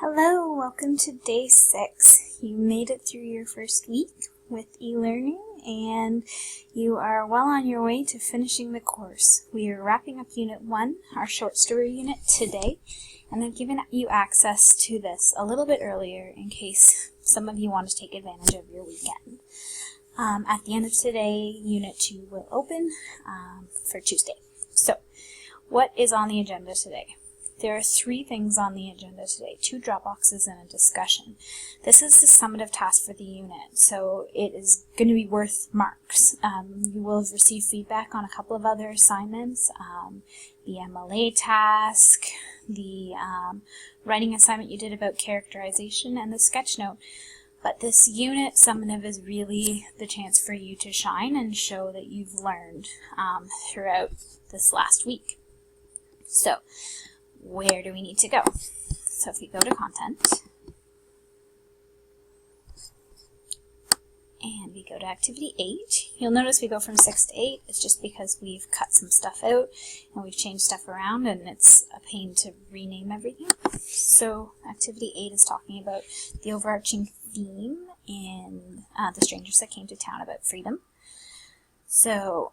Hello, welcome to day 6. You made it through your first week with e-learning and you are well on your way to finishing the course. We are wrapping up Unit 1, our short story unit, today, and I've given you access to this a little bit earlier in case some of you want to take advantage of your weekend. At the end of today, Unit 2 will open for Tuesday. So, what is on the agenda today? There are 3 things on the agenda today, 2 drop boxes and a discussion. This is the summative task for the unit, so it is going to be worth marks. You will have received feedback on a couple of other assignments, the MLA task, the writing assignment you did about characterization, and the sketch note. But this unit summative is really the chance for you to shine and show that you've learned throughout this last week. So, where do we need to go? So if we go to content, and we go to activity 8, you'll notice we go from 6 to 8. It's just because we've cut some stuff out and we've changed stuff around and it's a pain to rename everything. So activity 8 is talking about the overarching theme in The Strangers That Came to Town about freedom. So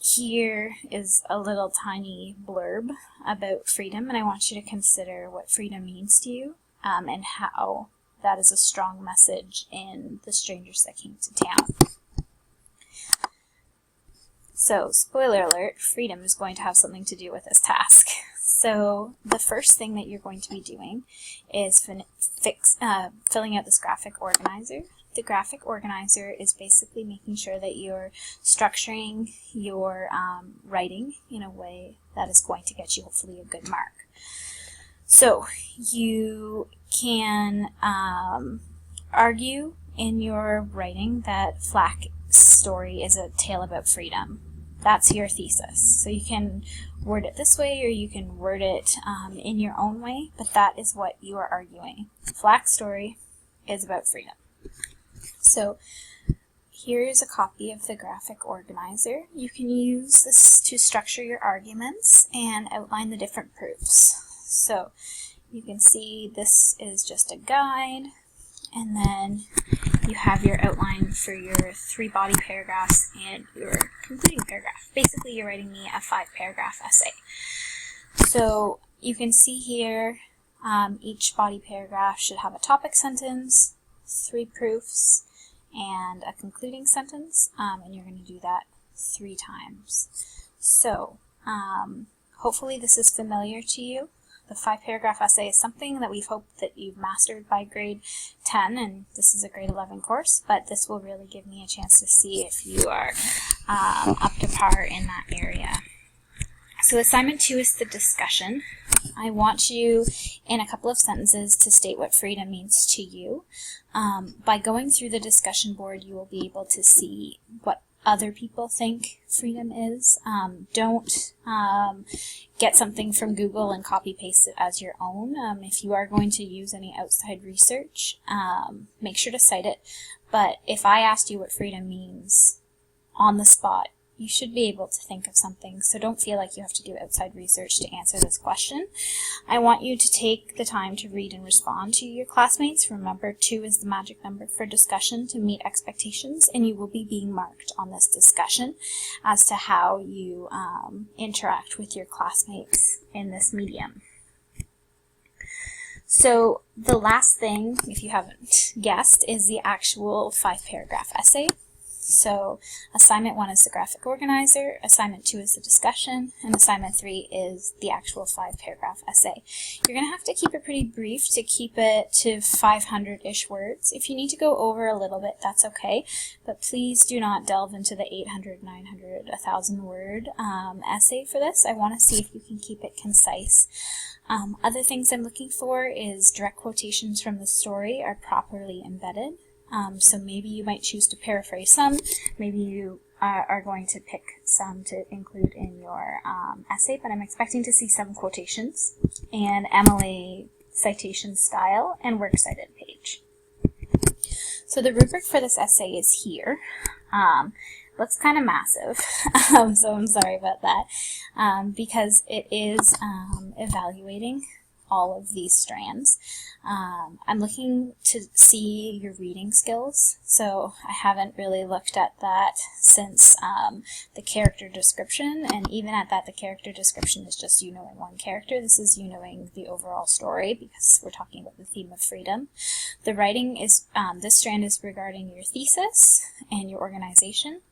here is a little tiny blurb about freedom, and I want you to consider what freedom means to you and how that is a strong message in The Strangers That Came to Town. So, spoiler alert, freedom is going to have something to do with this task. So, the first thing that you're going to be doing is filling out this graphic organizer. The graphic organizer is basically making sure that you're structuring your writing in a way that is going to get you hopefully a good mark. So you can argue in your writing that Flack's story is a tale about freedom. That's your thesis. So you can word it this way or you can word it in your own way, but that is what you are arguing. Flack's story is about freedom. So here is a copy of the graphic organizer. You can use this to structure your arguments and outline the different proofs. So you can see this is just a guide, and then you have your outline for your 3 body paragraphs and your concluding paragraph. Basically, you're writing me a 5-paragraph essay. So you can see here each body paragraph should have a topic sentence, 3 proofs, and a concluding sentence, and you're going to do that 3 times. So, hopefully this is familiar to you. The 5-paragraph essay is something that we've hoped that you've mastered by grade 10, and this is a grade 11 course, but this will really give me a chance to see if you are up to par in that area. So assignment 2 is the discussion. I want you, in a couple of sentences, to state what freedom means to you. By going through the discussion board, you will be able to see what other people think freedom is. Don't get something from Google and copy-paste it as your own. If you are going to use any outside research, make sure to cite it. But if I asked you what freedom means on the spot, you should be able to think of something, so don't feel like you have to do outside research to answer this question. I want you to take the time to read and respond to your classmates. Remember, 2 is the magic number for discussion to meet expectations, and you will be being marked on this discussion as to how you interact with your classmates in this medium. So the last thing, if you haven't guessed, is the actual 5-paragraph essay. So assignment 1 is the graphic organizer, assignment 2 is the discussion, and assignment 3 is the actual 5-paragraph essay. You're going to have to keep it pretty brief to keep it to 500-ish words. If you need to go over a little bit, that's okay, but please do not delve into the 800, 900, 1,000 word essay for this. I want to see if you can keep it concise. Other things I'm looking for is direct quotations from the story are properly embedded. So maybe you might choose to paraphrase some, maybe you are going to pick some to include in your essay, but I'm expecting to see some quotations and MLA citation style and works cited page. So the rubric for this essay is here. Looks kind of massive, so I'm sorry about that, because it is evaluating all of these strands. I'm looking to see your reading skills, so I haven't really looked at that since the character description, and even at that, the character description is just you knowing one character. This is you knowing the overall story, because we're talking about the theme of freedom. The writing is, this strand is regarding your thesis and your organization.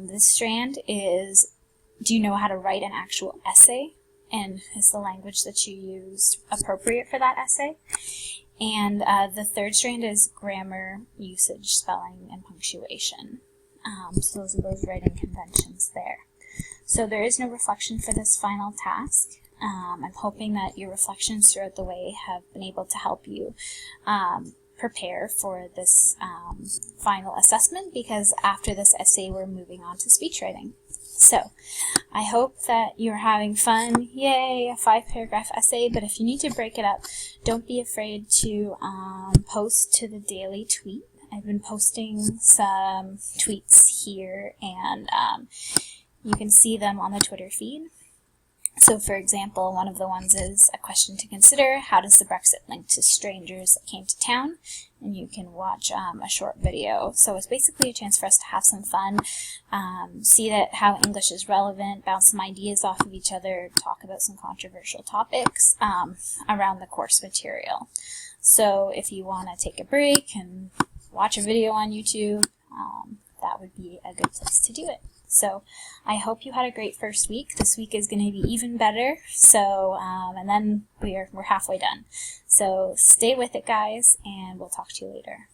This strand is, do you know how to write an actual essay? And is the language that you used appropriate for that essay? And the third strand is grammar, usage, spelling, and punctuation. So those are those writing conventions there. So there is no reflection for this final task. I'm hoping that your reflections throughout the way have been able to help you prepare for this final assessment, because after this essay we're moving on to speech writing. So I hope that you're having fun. Yay, a 5-paragraph essay, but if you need to break it up, don't be afraid to post to the daily tweet. I've been posting some tweets here, and you can see them on the Twitter feed. So for example, one of the ones is a question to consider: how does the Brexit link to strangers that came to town? And you can watch a short video. So it's basically a chance for us to have some fun, see that how English is relevant, bounce some ideas off of each other, talk about some controversial topics around the course material. So if you want to take a break and watch a video on YouTube, that would be a good place to do it. So I hope you had a great first week. This week is going to be even better. So, and then we're halfway done. So stay with it, guys, and we'll talk to you later.